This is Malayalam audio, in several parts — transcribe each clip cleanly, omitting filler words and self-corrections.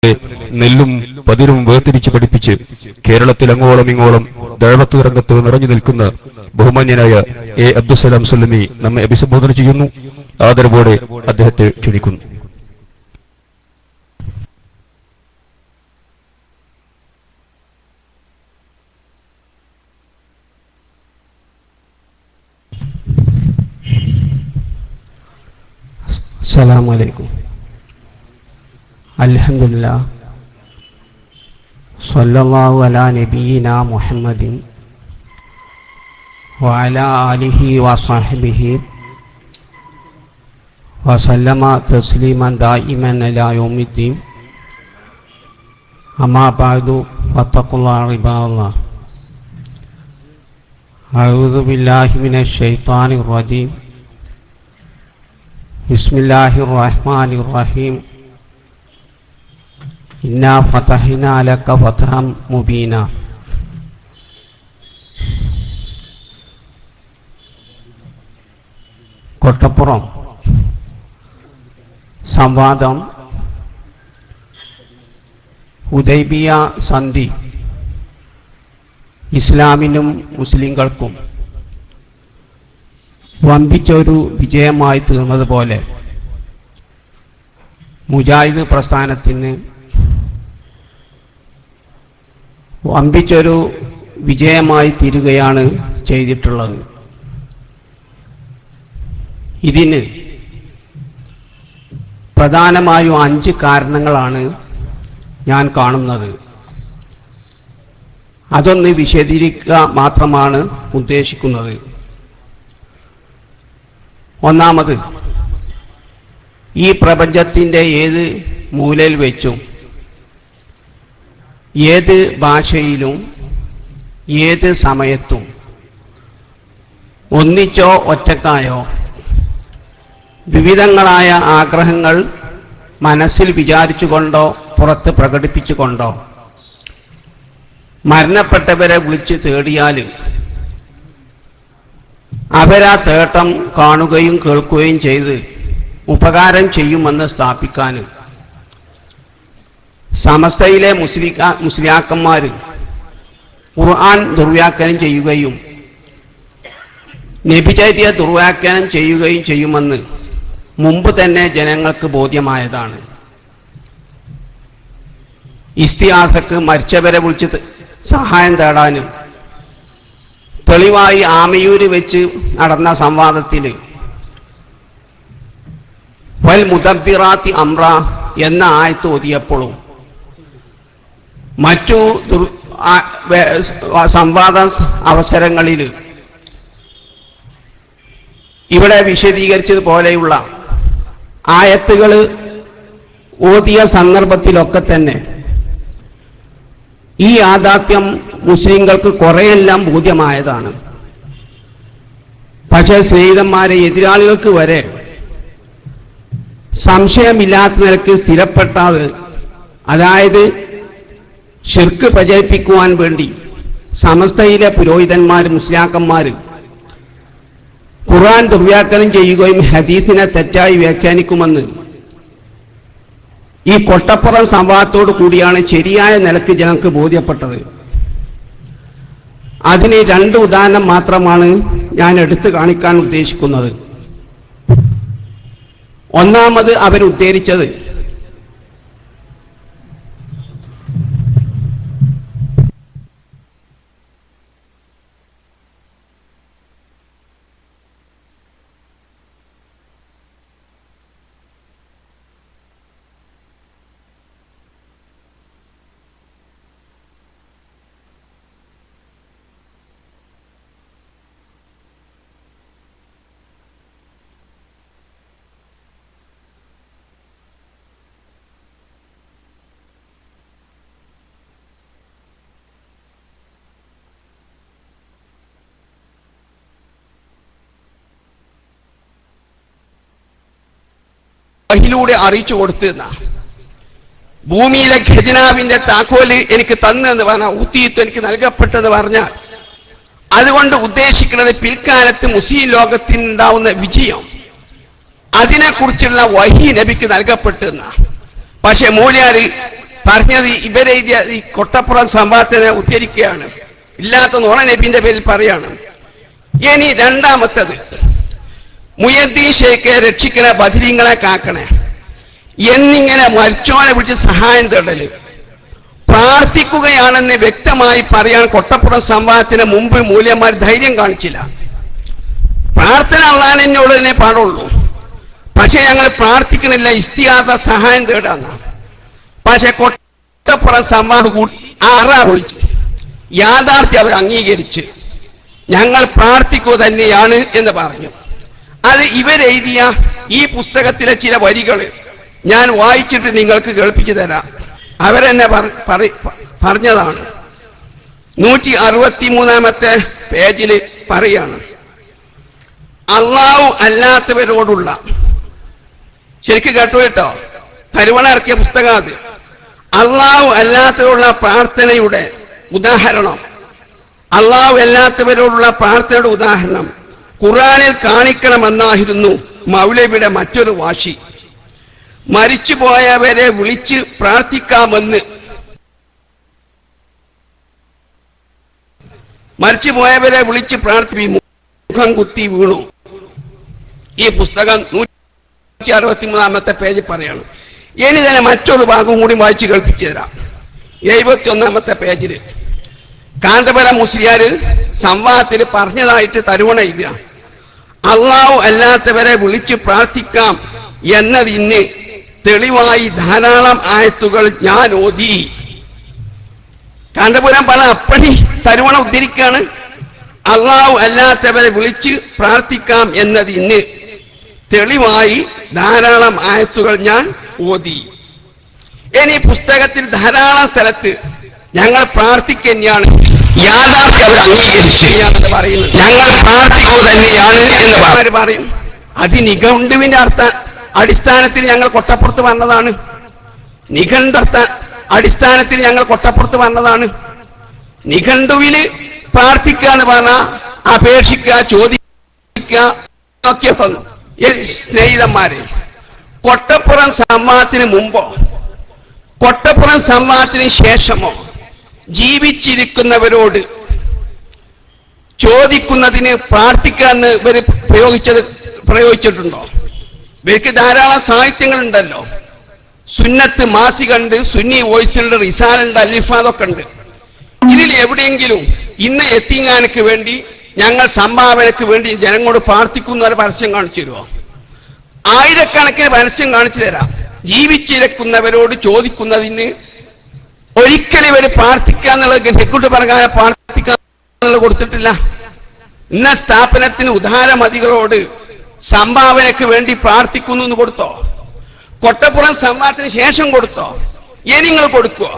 നെല്ലും പതിരും വേർതിരിച്ച് പഠിപ്പിച്ച് കേരളത്തിൽ അങ്ങോളം ഇങ്ങോളം ദഅവത്ത് രംഗത്ത് നിറഞ്ഞു നിൽക്കുന്ന ബഹുമാന്യനായ എ അബ്ദുസ്സലാം സല്ലമി നമ്മെ അഭിസംബോധന ചെയ്യുന്നു. ആദരവോടെ അദ്ദേഹത്തെ ക്ഷണിക്കുന്നു. അസ്സലാമു അലൈക്കും. അൽഹംദുലില്ലാഹ് സ്വല്ലല്ലാഹു അലാ നബിയിനാ മുഹമ്മദിൻ വഅലാ ആലിഹി വസഹ്ബിഹി വസല്ലമ തസ്ലീമൻ ദായിമൻ ഇലാ യൗമിദ്ദീൻ. അമ്മാ ബഅദു ഫത്തഖുല്ലാഹ ഇബാദല്ലാഹ്. അഊദു ബില്ലാഹി മിനശ് ശൈത്വാനിർ റജീം. ബിസ്മില്ലാഹിർ റഹ്മാനിർ റഹീം. ഇന്നാ ഫതഹ്നാ ലക ഫതഹൻ മുബീന. കൊട്ടപ്പുറം സംവാദം ഹുദൈബിയ സന്ധി ഇസ്ലാമിനും മുസ്ലിങ്ങൾക്കും വമ്പിച്ചൊരു വിജയമായി തീർന്നതുപോലെ മുജാഹിദ് പ്രസ്ഥാനത്തിന് വമ്പിച്ചൊരു വിജയമായി തീരുകയാണ് ചെയ്തിട്ടുള്ളത്. ഇതിന് പ്രധാനമായും 5 കാരണങ്ങളാണ് ഞാൻ കാണുന്നത്. അതൊന്ന് വിശദീകരിക്കുക മാത്രമാണ് ഉദ്ദേശിക്കുന്നത്. ഒന്നാമത്, ഈ പ്രപഞ്ചത്തിൻ്റെ ഏത് മൂലയിൽ വെച്ചും ഏത് ഭാഷയിലും ഏത് സമയത്തും ഒന്നിച്ചോ ഒറ്റക്കായോ വിവിധങ്ങളായ ആഗ്രഹങ്ങൾ മനസ്സിൽ വിചാരിച്ചുകൊണ്ടോ പുറത്ത് പ്രകടിപ്പിച്ചുകൊണ്ടോ മരണപ്പെട്ടവരെ വിളിച്ച് തേടിയാൽ അവരാ തേട്ടം കാണുകയും കേൾക്കുകയും ചെയ്ത് ഉപകാരം ചെയ്യുമെന്ന് സ്ഥാപിക്കാൻ സമസ്തയിലെ മുസ്ലിയാക്കന്മാർ ഖുർആൻ ദുർവ്യാഖ്യാനം ചെയ്യുകയും നബിചര്യ ദുർവ്യാഖ്യാനം ചെയ്യുകയും ചെയ്യുമെന്ന് മുമ്പ് തന്നെ ജനങ്ങൾക്ക് ബോധ്യമായതാണ്. ഇസ്തിഹാസക്ക് മരിച്ചവരെ വിളിച്ച് സഹായം തേടാനും തെളിവായി ആമയൂര് വെച്ച് നടന്ന സംവാദത്തിൽ വൽ മുദബ്ബിറാത്തി അംറ എന്ന ആയത്ത് ഓതിയപ്പോഴും മറ്റു സംവാദ അവസരങ്ങളിൽ ഇവിടെ വിശദീകരിച്ചതുപോലെയുള്ള ആയത്തുകൾ ഓതിയ സന്ദർഭത്തിലൊക്കെ തന്നെ ഈ യാഥാർത്ഥ്യം മുസ്ലിങ്ങൾക്ക് കുറെയെല്ലാം ബോധ്യമായതാണ്. പക്ഷേ സ്നേഹിതന്മാരെ, എതിരാളികൾക്ക് വരെ സംശയമില്ലാത്ത നിലക്ക് സ്ഥിരപ്പെട്ടത്, അതായത് ശിർക്ക് പ്രചരിപ്പിക്കുവാൻ വേണ്ടി സമസ്തയിലെ പുരോഹിതന്മാർ മുസ്ലിയാക്കന്മാർ ഖുർആൻ ദുർവ്യാഖ്യാനം ചെയ്യുകയും ഹദീസിനെ തെറ്റായി വ്യാഖ്യാനിക്കുമെന്ന് ഈ കൊട്ടപ്പുറം സംവാദത്തോടു കൂടിയാണ് ശരിയായ നിലക്ക് ജനങ്ങൾക്ക് ബോധ്യപ്പെട്ടത്. അതിന് 2 ഉദാഹരണം മാത്രമാണ് ഞാൻ എടുത്തു കാണിക്കാൻ ഉദ്ദേശിക്കുന്നത്. ഒന്നാമത് അവരുദ്ധരിച്ചത് വഹിയിലൂടെ അറിയിച്ചു കൊടുത്തുന്ന ഭൂമിയിലെ ഖജനാവിന്റെ താക്കോല് എനിക്ക് തന്നെന്ന് പറഞ്ഞാൽ ഊത്തിയിട്ട് എനിക്ക് നൽകപ്പെട്ടത് പറഞ്ഞാൽ അതുകൊണ്ട് ഉദ്ദേശിക്കുന്നത് പിൽക്കാലത്ത് മുസ്ലിം ലോകത്തിനുണ്ടാവുന്ന വിജയം, അതിനെക്കുറിച്ചുള്ള വഹി നബിക്ക് നൽകപ്പെട്ടെന്ന. പക്ഷെ മൂല്യാര് പറഞ്ഞത് ഇവരെഴുതിയ ഈ കൊട്ടപ്പുറം സംവാദത്തിനെ ഉദ്ധരിക്കുകയാണ്. ഇല്ലാത്ത നോണ നബിന്റെ പേരിൽ പറയാണ്. ഇനി രണ്ടാമത്തത്, മുയദ്ദീൻ ഷേഖെ രക്ഷിക്കണ, ബദരീങ്ങളെ കാക്കണേ എന്നിങ്ങനെ മരിച്ചോനെ വിളിച്ച് സഹായം തേടല്, പ്രാർത്ഥിക്കുകയാണെന്ന് വ്യക്തമായി പറയാൻ കൊട്ടപ്പുറം സംവാദത്തിന് മുമ്പ് മൂല്യന്മാർ ധൈര്യം കാണിച്ചില്ല. പ്രാർത്ഥന അള്ളാഹിനോട് തന്നെ പാടുള്ളൂ, പക്ഷെ ഞങ്ങൾ പ്രാർത്ഥിക്കണില്ല, ഇസ്തിഗാസ സഹായം തേടാന്ന. പക്ഷെ കൊട്ടപ്പുറം സംവാദം കൂടി വിളിച്ചു, യാഥാർത്ഥ്യം അവർ അംഗീകരിച്ച് ഞങ്ങൾ പ്രാർത്ഥിക്കുക തന്നെയാണ് എന്ന് പറഞ്ഞു. അത് ഇവരെഴുതിയ ഈ പുസ്തകത്തിലെ ചില വരികൾ ഞാൻ വായിച്ചിട്ട് നിങ്ങൾക്ക് കേൾപ്പിച്ചു തരാം. അവരെന്നെ പറഞ്ഞതാണ്. 163 പേജിൽ പറയാണ്, അള്ളാഹു അല്ലാത്തവരോടുള്ള, ശരിക്കും കേട്ടോ, തരുവണ ഇറക്കിയ പുസ്തകം അത്. അള്ളാഹു അല്ലാത്തവരോടുള്ള പ്രാർത്ഥനയുടെ ഉദാഹരണം, അള്ളാഹു അല്ലാത്തവരോടുള്ള പ്രാർത്ഥനയുടെ ഉദാഹരണം ഖുർആനിൽ കാണിക്കണമെന്നായിരുന്നു മൗലവിയുടെ മറ്റൊരു വാശി. മരിച്ചുപോയവരെ വിളിച്ച് പ്രാർത്ഥിക്കാമെന്ന്, മരിച്ചുപോയവരെ വിളിച്ച് മുഖം കുത്തി വീണു. ഈ പുസ്തകം 163 പേജിൽ പറയാണ്. ഇനി തന്നെ മറ്റൊരു ഭാഗം കൂടി വായിച്ച് കേൾപ്പിച്ചു തരാം. 71 പേജിൽ കാന്തപുരം മുസ്ലിയാർ സംവാദത്തിൽ പറഞ്ഞതായിട്ട് തരുവണ എഴുതുക, അള്ളാഹു അല്ലാത്തവരെ വിളിച്ച് പ്രാർത്ഥിക്കാം എന്നതിന് തെളിവായി ധാരാളം ആയത്തുകൾ ഞാൻ ഓതി. കാന്തപുരം പല അപ്പണി തരുവണ ഉദ്ധരിക്കുകയാണ്, അള്ളാഹു അല്ലാത്തവരെ വിളിച്ച് പ്രാർത്ഥിക്കാം എന്നതിന് തെളിവായി ധാരാളം ആയത്തുകൾ ഞാൻ ഓതി. ഇനി പുസ്തകത്തിൽ ധാരാളം സ്ഥലത്ത് ഞങ്ങൾ പ്രാർത്ഥിക്കുകയാണ്, യാഥാർത്ഥ്യം അവർ അംഗീകരിച്ച് പറയുന്നത്, ഞങ്ങൾ പ്രാർത്ഥിക്കുക തന്നെയാണ് എന്ന് പറയും. അത് നിഘണ്ടുവിന്റെ അടിസ്ഥാനത്തിൽ ഞങ്ങൾ കൊട്ടപ്പുറത്ത് വന്നതാണ്. നിഘണ്ടു അടിസ്ഥാനത്തിൽ ഞങ്ങൾ കൊട്ടപ്പുറത്ത് വന്നതാണ്. നിഘണ്ടുവില് പ്രാർത്ഥിക്കുക എന്ന് പറഞ്ഞാൽ അപേക്ഷിക്കുക, ചോദിക്കുക ഒക്കെ തന്നു. സ്നേഹിതന്മാരെ, കൊട്ടപ്പുറം സംവാദത്തിന് മുമ്പോ കൊട്ടപ്പുറം സംവാദത്തിന് ശേഷമോ ജീവിച്ചിരിക്കുന്നവരോട് ചോദിക്കുന്നതിന് പ്രാർത്ഥിക്കാന്ന് ഇവർ പ്രയോഗിച്ചിട്ടുണ്ടോ? ഇവർക്ക് ധാരാളം സാഹിത്യങ്ങളുണ്ടല്ലോ. സുന്നത്ത് മാസികണ്ട്, സുന്നി വോയിസുണ്ട്, റിസാലുണ്ട്, അലിഫാദൊക്കെ ഉണ്ട്. ഇതിൽ എവിടെയെങ്കിലും ഇന്ന് യത്തീംഖാനയ്ക്ക് വേണ്ടി ഞങ്ങൾ സംഭാവനയ്ക്ക് വേണ്ടി ജനങ്ങളോട് പ്രാർത്ഥിക്കുന്ന ഒരു പരസ്യം കാണിച്ചു തരുമോ? ആയിരക്കണക്കിന് പരസ്യം കാണിച്ചു തരാം. ജീവിച്ചിരിക്കുന്നവരോട് ചോദിക്കുന്നതിന് ഒരിക്കലും ഇവർ പ്രാർത്ഥിക്കാന്നുള്ളത് ഹെക്കുട്ട് പ്രകാരം പ്രാർത്ഥിക്കാന്നുള്ളത് കൊടുത്തിട്ടില്ല. ഇന്ന സ്ഥാപനത്തിന് ഉദാരമതികളോട് സംഭാവനയ്ക്ക് വേണ്ടി പ്രാർത്ഥിക്കുന്നു എന്ന് കൊടുത്തോ? കൊട്ടപ്പുറം സംവാദത്തിന് ശേഷം കൊടുത്തോ? നിങ്ങൾ കൊടുക്കുവോ?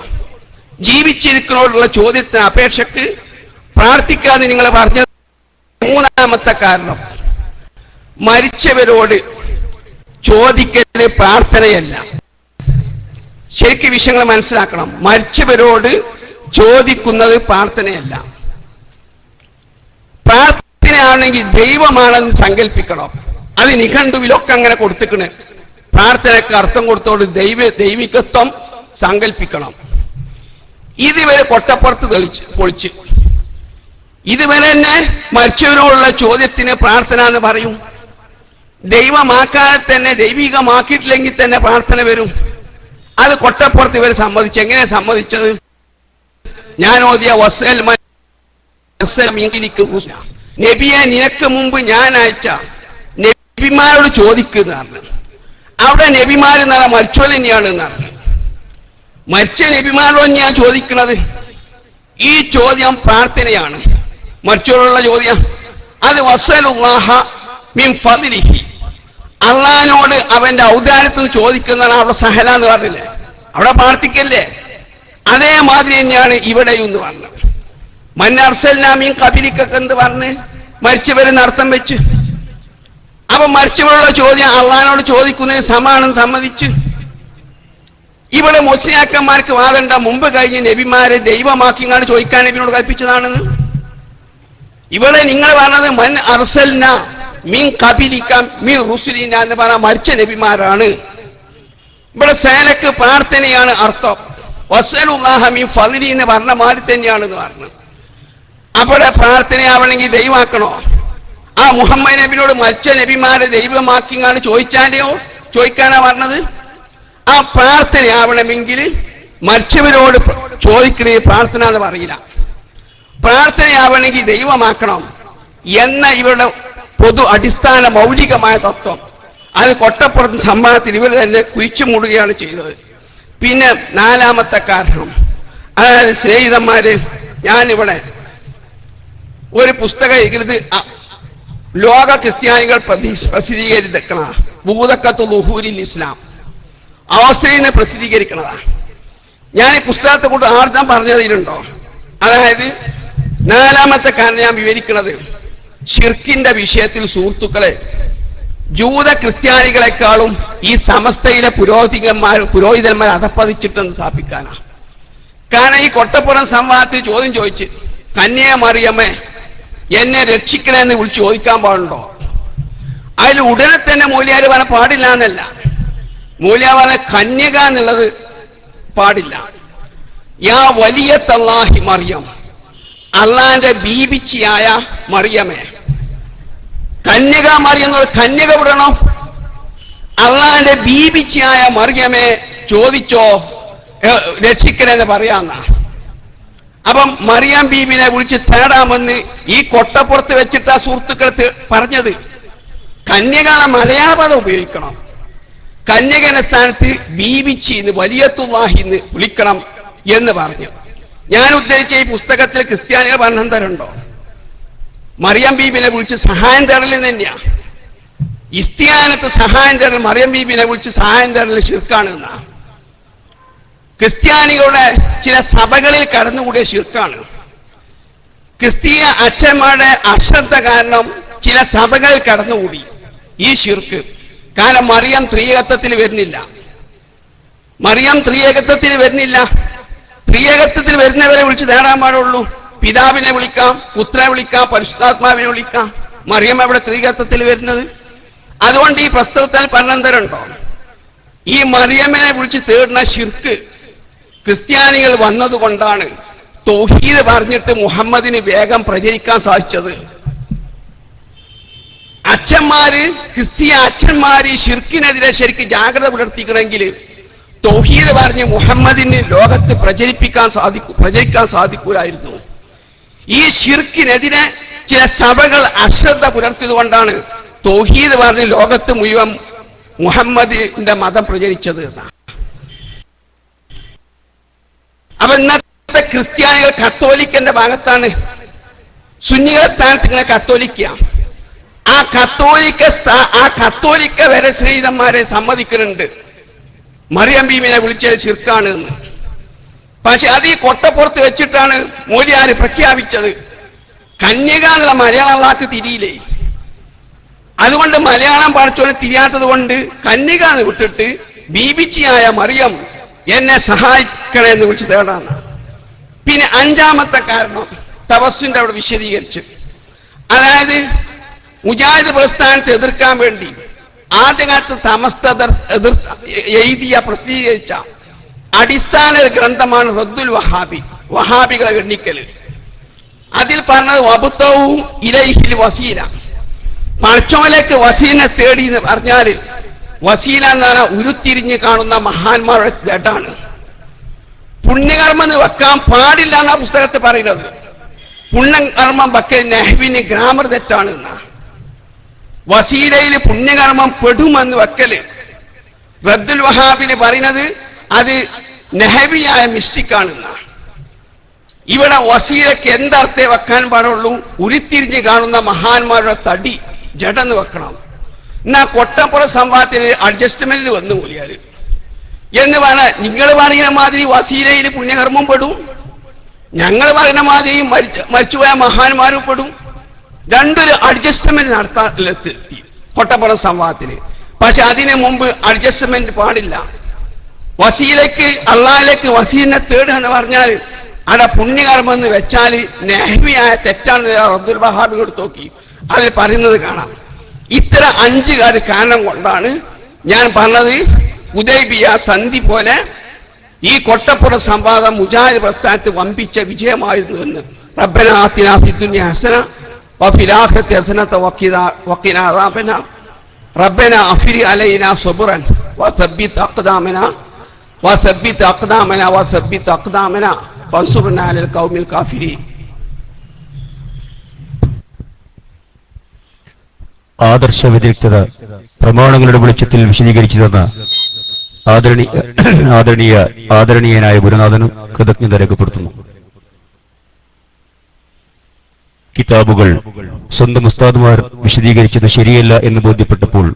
ജീവിച്ചിരിക്കുന്നവരോടുള്ള ചോദ്യത്തിന് അപേക്ഷക്ക് പ്രാർത്ഥിക്കാന്ന് നിങ്ങൾ പറഞ്ഞത്. മൂന്നാമത്തെ കാരണം, മരിച്ചവരോട് ചോദിക്കല് പ്രാർത്ഥനയല്ല. ശരിക്കും വിഷയങ്ങൾ മനസ്സിലാക്കണം. മരിച്ചവരോട് ചോദിക്കുന്നത് പ്രാർത്ഥനയല്ല. പ്രാർത്ഥനയാണെങ്കിൽ ദൈവമാണെന്ന് സങ്കല്പിക്കണം. അത് നിഘണ്ടുവിലൊക്കെ അങ്ങനെ കൊടുത്തിക്കണ്. പ്രാർത്ഥനയ്ക്ക് അർത്ഥം കൊടുത്തോട് ദൈവികത്വം സങ്കല്പിക്കണം. ഇതുവരെ കൊട്ടപ്പുറത്ത് പൊളിച്ച്, ഇതുവരെ തന്നെ മരിച്ചവരോടുള്ള ചോദ്യത്തിന് പ്രാർത്ഥന എന്ന് പറയും. ദൈവമാക്കാതെ തന്നെ, ദൈവികമാക്കിയിട്ടില്ലെങ്കിൽ തന്നെ പ്രാർത്ഥന വരും. അത് കൊട്ടപ്പുറത്ത് ഇവർ സമ്മതിച്ചു. എങ്ങനെ സമ്മതിച്ചത്? ഞാൻ ഓതിയ നബിയെ നിനക്ക് മുമ്പ് ഞാൻ അയച്ച നബിമാരോട് ചോദിക്കുന്നതാണ്. അവിടെ നബിമാരെന്ന് പറഞ്ഞാൽ മരിച്ചോൽ തന്നെയാണ് എന്നാണ്. മരിച്ച നബിമാരോട് ഞാൻ ചോദിക്കുന്നത്. ഈ ചോദ്യം പ്രാർത്ഥനയാണ്. മരിച്ചോടുള്ള ചോദ്യം അത് വസ്സലുല്ലാഹ മിൻ ഫദ്ലിഹി, അള്ളാഹിനോട് അവന്റെ ഔദാര്യത്തിൽ ചോദിക്കുന്നതാണ്. അവിടെ സഹല എന്ന് പറഞ്ഞില്ലേ, അവിടെ പ്രാർത്ഥിക്കല്ലേ? അതേമാതിരി തന്നെയാണ് ഇവിടെയും എന്ന് പറഞ്ഞത്. മന്നർസൽനാ മിൻ ഖബലിക എന്ന് പറഞ്ഞ് മരിച്ചവരെന്ന് അർത്ഥം വെച്ച്. അപ്പൊ മരിച്ചവരുള്ള ചോദ്യം അള്ളാഹിനോട് ചോദിക്കുന്നതിന് സമാണെന്ന് സമ്മതിച്ച്. ഇവിടെ മുസ്ലിയാക്കന്മാർക്ക് വാദണ്ട, മുമ്പ് കഴിഞ്ഞ നബിമാരെ ദൈവമാക്കിങ്ങാണ് ചോദിക്കാൻ നബിനോട് കൽപ്പിച്ചതാണെന്ന്. ഇവിടെ നിങ്ങൾ പറഞ്ഞത് മൻ അർസൽന മിൻ ഖബലിക മിൻ റുസുലിന എന്ന് പറഞ്ഞ മരിച്ച നബിമാരാണ്. ഇവിടെ സേലക്ക് പ്രാർത്ഥനയാണ് അർത്ഥം. വസ്അലുല്ലാഹ മിൻ ഫദ്ലി എന്ന് പറഞ്ഞ മാതിരി തന്നെയാണെന്ന് പറഞ്ഞു. അവിടെ പ്രാർത്ഥനയാവണമെങ്കിൽ ദൈവമാക്കണോ? ആ മുഹമ്മദ് നബിനോട് മരിച്ച നബിമാരെ ദൈവമാക്കിങ്ങാണ് ചോദിക്കാനാ പറഞ്ഞത്? ആ പ്രാർത്ഥനയാവണമെങ്കിൽ മരിച്ചവരോട് ചോദിക്കണേ പ്രാർത്ഥന എന്ന് പറയില്ല. പ്രാർത്ഥനയാവണമെങ്കിൽ ദൈവമാക്കണം എന്ന ഇവരുടെ പൊതു അടിസ്ഥാന മൗലികമായ തത്വം അത് കൊട്ടപ്പുറത്ത് സംഭവത്തിൽ ഇവർ തന്നെ കുഴിച്ചു മൂടുകയാണ് ചെയ്തത്. പിന്നെ നാലാമത്തെ കാരണം, അതായത് സ്നേഹിതന്മാര്, ഞാനിവിടെ ഒരു പുസ്തകം എഴുതി ലോക ക്രിസ്ത്യാനികൾ പ്രസിദ്ധീകരിക്കണ ബൂദക്കത്തു ളുഹൂരിൽ ഇസ്ലാം ഓസ്ട്രേലിയയിൽ നിന്ന് പ്രസിദ്ധീകരിക്കണതാ. ഞാൻ ഈ പുസ്തകത്തെ കൊണ്ട് ആർദ്ദം പറഞ്ഞതിലുണ്ടോ? അതായത് നാലാമത്തെ കാരണം ഞാൻ വിവരിക്കുന്നത് ഷിർക്കിന്റെ വിഷയത്തിൽ സുഹൃത്തുക്കളെ ജൂത ക്രിസ്ത്യാനികളെക്കാളും ഈ സമസ്തയിലെ പുരോഹിതന്മാർ അധപ്പതിച്ചിട്ടെന്ന് സ്ഥാപിക്കാനാണ്. കാരണം ഈ കൊട്ടപ്പുറം സംവാദത്തിൽ ചോദ്യം ചോദിച്ച് കന്യക മറിയമ്മേ എന്നെ രക്ഷിക്കണമെന്ന് വിളിച്ച് ചോദിക്കാൻ പാടുണ്ടോ? അതിൽ ഉടനെ തന്നെ മൂല്യാര് പറയാൻ പാടില്ല എന്നല്ല, മൂല്യ പറഞ്ഞ കന്യക എന്നുള്ളത് പാടില്ല. യാ വലിയ തല്ലാഹി മറിയം, അള്ളാന്റെ ബീബിച്ചിയായ മറിയമേ. കന്യക മറിയം കന്യക വിടണോ? അള്ളാന്റെ ബീബിച്ചിയായ മറിയമേ ചോദിച്ചോ രക്ഷിക്കണമെന്ന് പറയാന്ന. അപ്പം മറിയാം ബീബിനെ വിളിച്ച് തേടാമെന്ന് ഈ കൊട്ടപ്പുറത്ത് വെച്ചിട്ട് ആ സുഹൃത്തുക്കൾ പറഞ്ഞത്. കന്യക മലയാള പദം ഉപയോഗിക്കണം. കന്യകന്റെ സ്ഥാനത്ത് ബീബിച്ചിന്ന് വലിയത്തുല്ലാഹിന്ന് വിളിക്കണം എന്ന് പറഞ്ഞു. ഞാൻ ഉദ്ധരിച്ച ഈ പുസ്തകത്തിൽ ക്രിസ്ത്യാനികൾ പഠനം തരുണ്ടോ? മറിയം ബീബിനെ വിളിച്ച് സഹായം തരലിൽ തന്നെയാ. ഇസ്തിയാനത്ത് സഹായം തരൽ മറിയം ബീബിനെ വിളിച്ച് സഹായം തരൽ ശിർക്കാണ് എന്നാ. ക്രിസ്ത്യാനികളുടെ ചില സഭകളിൽ കടന്നുകൂടിയ ശിർക്കാണ്. ക്രിസ്തീയ അച്ഛന്മാരുടെ അശ്രദ്ധ കാരണം ചില സഭകളിൽ കടന്നുകൂടി ഈ ശിർക്ക്. കാരണം മറിയം ത്രിയേകത്വത്തിൽ വരുന്നില്ല. മറിയം ത്രിയേകത്വത്തിൽ വരുന്നില്ല. ത്രിയേകത്വത്തിൽ വരുന്നവരെ വിളിച്ച് നേടാൻ പാടുള്ളൂ. പിതാവിനെ വിളിക്കാം, പുത്രനെ വിളിക്കാം, പരിശുദ്ധാത്മാവിനെ വിളിക്കാം. മറിയം അവിടെ ത്രിയേകത്വത്തിൽ വരുന്നത്. അതുകൊണ്ട് ഈ പ്രസ്താവത്തിൽ പന്നന്തരണ്ടോ? ഈ മറിയമ്മനെ വിളിച്ച് തേടുന്ന ശിർക്ക് ക്രിസ്ത്യാനികൾ വന്നതുകൊണ്ടാണ് തൗഹീദ് പറഞ്ഞിട്ട് മുഹമ്മദിന് വേഗം പ്രചരിക്കാൻ സാധിച്ചത്. അച്ഛന്മാര്, ക്രിസ്തീയ അച്ഛന്മാര് ഷിർക്കിനെതിരെ ശരിക്കും ജാഗ്രത പുലർത്തിക്കണമെങ്കിൽ തൗഹീദ് പറഞ്ഞ് മുഹമ്മദിന് ലോകത്ത് പ്രചരിക്കാൻ സാധിക്കൂലായിരുന്നു. ഈ ഷിർക്കിനെതിരെ ചില സഭകൾ അശ്രദ്ധ പുലർത്തിയതുകൊണ്ടാണ് തൗഹീദ് പറഞ്ഞ് ലോകത്ത് മുഴുവൻ മുഹമ്മദിന്റെ മതം പ്രചരിച്ചത് എന്നാണ്. അപ്പൊ ഇന്നത്തെ ക്രിസ്ത്യാനികൾ കത്തോലിക്കന്റെ ഭാഗത്താണ്. സുന്നികളുടെ സ്ഥാനത്ത് ഇങ്ങനെ കത്തോലിക്ക. ആ കത്തോലിക്ക വരെ സ്നേഹിതന്മാരെ സമ്മതിക്കുന്നുണ്ട് മറിയം ബീബിനെ വിളിച്ചത് ശിർക്കാണ് എന്ന്. പക്ഷെ അത് ഈ കൊട്ടപ്പുറത്ത് വെച്ചിട്ടാണ് മൂല്യാര് പ്രഖ്യാപിച്ചത്. കന്യക എന്നുള്ള മലയാളം വാക്ക് തിരിയില്ലേ. അതുകൊണ്ട് മലയാളം പഠിച്ചോനെ തിരിയാത്തത് കൊണ്ട് കന്യക എന്ന് വിട്ടിട്ട് ബീബിച്ചിയായ മറിയം എന്നെ സഹായിക്കണമെന്ന് വിളിച്ച് തേടാന്ന്. പിന്നെ അഞ്ചാമത്തെ കാരണം തവസ്സിന്റെ അവിടെ വിശദീകരിച്ചു. അതായത് മുജാഹിദ് പ്രസ്ഥാനത്തെ എതിർക്കാൻ വേണ്ടി ആദ്യകാലത്ത് സമസ്ത പ്രസിദ്ധീകരിച്ച അടിസ്ഥാന ഗ്രന്ഥമാണ് റദ്ദുൽ വഹാബി, വഹാബികളെ എണ്ണിക്കല്. അതിൽ പറഞ്ഞത് വബുത്തവും ഇലൈഹിൽ വസീല, പടച്ചോനിലേക്ക് വസീലിനെ തേടി എന്ന് പറഞ്ഞാല് വസീല എന്ന് പറഞ്ഞാൽ ഉരുത്തിരിഞ്ഞ് കാണുന്ന മഹാന്മാരുടെ ഘട്ടാണ്. പുണ്യകർമ്മം എന്ന് വെക്കാൻ പാടില്ല എന്നാ പുസ്തകത്തിൽ പറയുന്നത്. പുണ്യകർമ്മം വെക്കൽ നെഹ്വിന് ഗ്രാമർ തെറ്റാണ് എന്നാ. വസീലയിൽ പുണ്യകർമ്മം പെടുമെന്ന് വെക്കല് റദ്ദുൽ വഹാബിന് പറയുന്നത് അത് നെഹവിയായ മിസ്റ്റിക്കാണെന്നാ. ഇവിടെ വസീലയ്ക്ക് എന്തർത്ഥേ വെക്കാൻ പാടുള്ളൂ? ഉരുത്തിരിഞ്ഞ് കാണുന്ന മഹാന്മാരുടെ തടി ജഡെന്ന് വെക്കണം. എന്നാ കൊട്ടപ്പുറ സംവാദത്തിൽ അഡ്ജസ്റ്റ്മെന്റിൽ വന്നു മൂലിയാര് എന്ന് പറഞ്ഞാൽ നിങ്ങൾ പറയുന്ന മാതിരി വസീലയിൽ പുണ്യകർമ്മം പെടും, ഞങ്ങൾ പറയുന്ന മാതിരി മരിച്ചുപോയ മഹാന്മാരും പെടും. രണ്ടൊരു അഡ്ജസ്റ്റ്മെന്റ് നടത്താനെത്തി കൊട്ടപ്പുറം സംവാദത്തിന്. പക്ഷെ അതിനു മുമ്പ് അഡ്ജസ്റ്റ്മെന്റ് പാടില്ല. വസീലയ്ക്ക് അള്ളാഹിലേക്ക് വസീലിനെ തേടുക എന്ന് പറഞ്ഞാൽ അവിടെ പുണ്യകർമ്മം എന്ന് വെച്ചാൽ നെഹ്വിയായ തെറ്റാണെന്ന് അബ്ദുൽ വഹാബി കൊടുത്ത് നോക്കി അതിൽ പറയുന്നത് കാണാം. ഇത്തരം 5 കാരണം കൊണ്ടാണ് ഞാൻ പറഞ്ഞത് ഹുദൈബിയ സന്ധി പോലെ ഈ കൊട്ടപ്പുറ സംവാദം മുജാഹിദ് പ്രസ്ഥാനത്ത് വമ്പിച്ച വിജയമായിരുന്നു എന്ന് റബ്ബനാ ആതിനാ ഫിദ്ദുനിയ ഹസന വഫിൽ ആഖിറതി ഹസനത വഖിനാ അദാബന്നാർ റബ്ബനാ അഫ്രി അലൈനാ സബ്റൻ വസബ്ബിത് അഖ്ദാമനാ വൻസുർനാ അലൽ ഖൗമിൽ കാഫിരീൻ. ആദർശ വ്യതിരിക്തത പ്രമാണങ്ങളുടെ വെളിച്ചത്തിൽ വിശദീകരിച്ചു തന്ന ആദരണീയനായ ഗുരുനാഥനും കൃതജ്ഞത രേഖപ്പെടുത്തുന്നു. കിതാബുകൾ സ്വന്തം ഉസ്താദുമാർ വിശദീകരിച്ചത് ശരിയല്ല എന്ന് ബോധ്യപ്പെട്ടപ്പോൾ